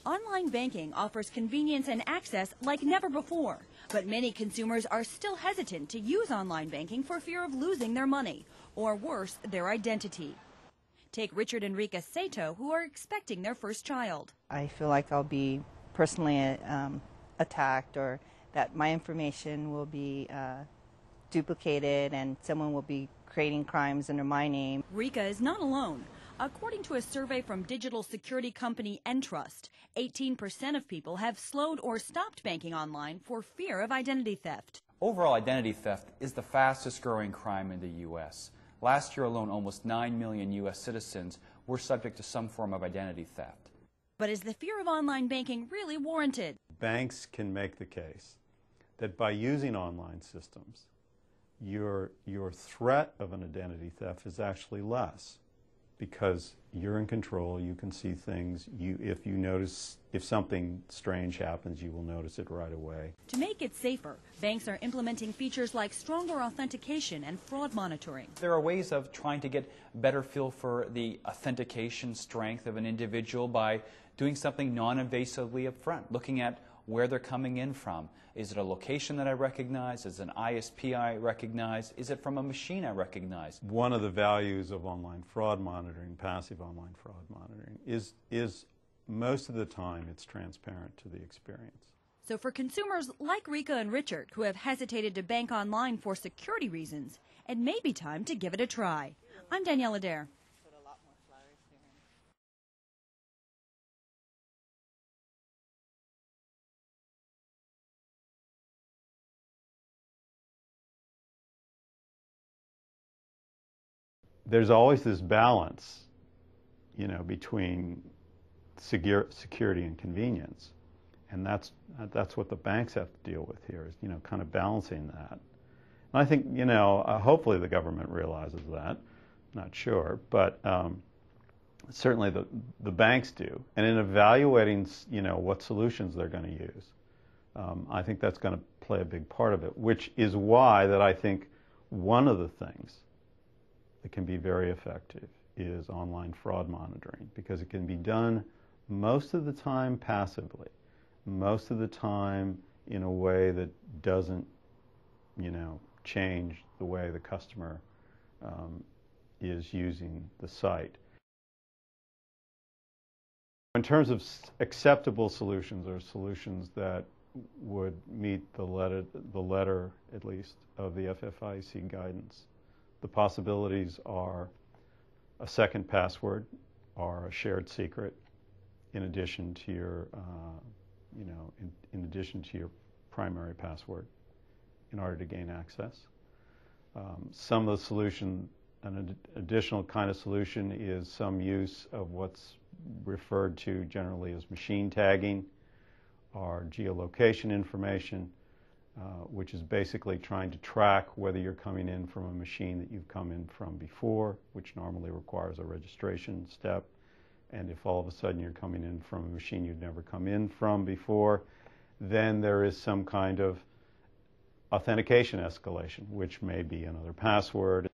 Online banking offers convenience and access like never before, but many consumers are still hesitant to use online banking for fear of losing their money, or worse, their identity. Take Richard and Rika Sato, who are expecting their first child. I feel like I'll be personally attacked, or that my information will be duplicated and someone will be creating crimes under my name. Rika is not alone. According to a survey from digital security company Entrust, 18% of people have slowed or stopped banking online for fear of identity theft. Overall identity theft is the fastest growing crime in the U.S. Last year alone, almost 9 million U.S. citizens were subject to some form of identity theft. But is the fear of online banking really warranted? Banks can make the case that by using online systems, your threat of an identity theft is actually less, because you're in control, you can see things. If something strange happens, you will notice it right away. To make it safer, banks are implementing features like stronger authentication and fraud monitoring. There are ways of trying to get a better feel for the authentication strength of an individual by doing something non-invasively up front, looking at where they're coming in from. Is it a location that I recognize? Is it an ISP I recognize? Is it from a machine I recognize? One of the values of online fraud monitoring, passive online fraud monitoring, is most of the time it's transparent to the experience. So for consumers like Rika and Richard, who have hesitated to bank online for security reasons, it may be time to give it a try. I'm Danielle Adair. There's always this balance, between security and convenience, and that's what the banks have to deal with here, is kind of balancing that. And I think hopefully the government realizes that. Not sure, but certainly the banks do. And in evaluating what solutions they're going to use, I think that's going to play a big part of it. Which is why that I think one of the things that can be very effective is online fraud monitoring, because it can be done most of the time passively, most of the time in a way that doesn't, change the way the customer is using the site. In terms of acceptable solutions, or solutions that would meet the letter at least of the FFIEC guidance, the possibilities are a second password or a shared secret, in addition to your, in addition to your primary password, in order to gain access. Some of the solution, an additional kind of solution, is some use of what's referred to generally as machine tagging, or geolocation information, which is basically trying to track whether you're coming in from a machine that you've come in from before, which normally requires a registration step. And if all of a sudden you're coming in from a machine you'd never come in from before, then there is some kind of authentication escalation, which may be another password.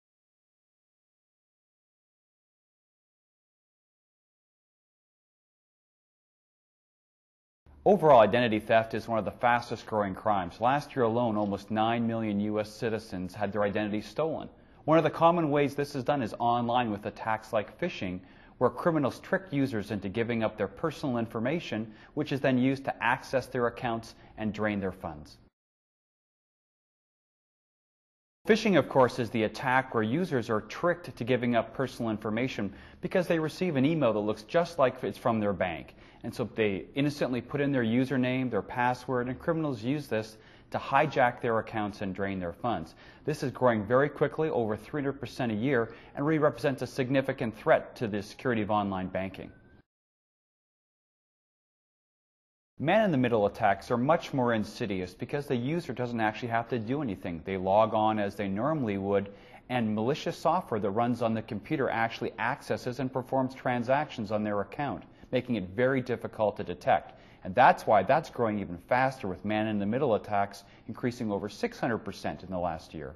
Overall, identity theft is one of the fastest growing crimes. Last year alone, almost 9 million U.S. citizens had their identity stolen. One of the common ways this is done is online with attacks like phishing, where criminals trick users into giving up their personal information, which is then used to access their accounts and drain their funds. Phishing, of course, is the attack where users are tricked to giving up personal information because they receive an email that looks just like it's from their bank. And so they innocently put in their username, their password, and criminals use this to hijack their accounts and drain their funds. This is growing very quickly, over 300% a year, and really represents a significant threat to the security of online banking. Man-in-the-middle attacks are much more insidious because the user doesn't actually have to do anything. They log on as they normally would, and malicious software that runs on the computer actually accesses and performs transactions on their account, making it very difficult to detect. And that's why that's growing even faster, with man-in-the-middle attacks increasing over 600% in the last year.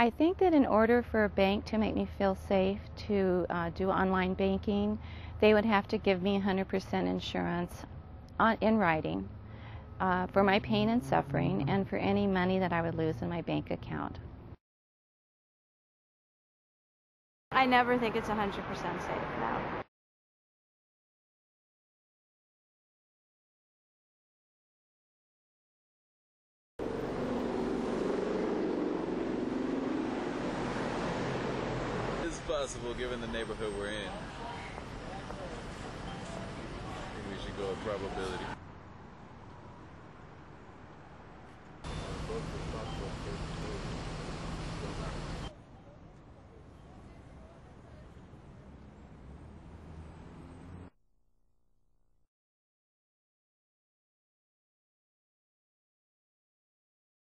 I think that in order for a bank to make me feel safe to do online banking, they would have to give me 100% insurance in writing for my pain and suffering and for any money that I would lose in my bank account. I never think it's 100% safe, no. It's possible given the neighborhood we're in. I think we should go with probability. Both responsible.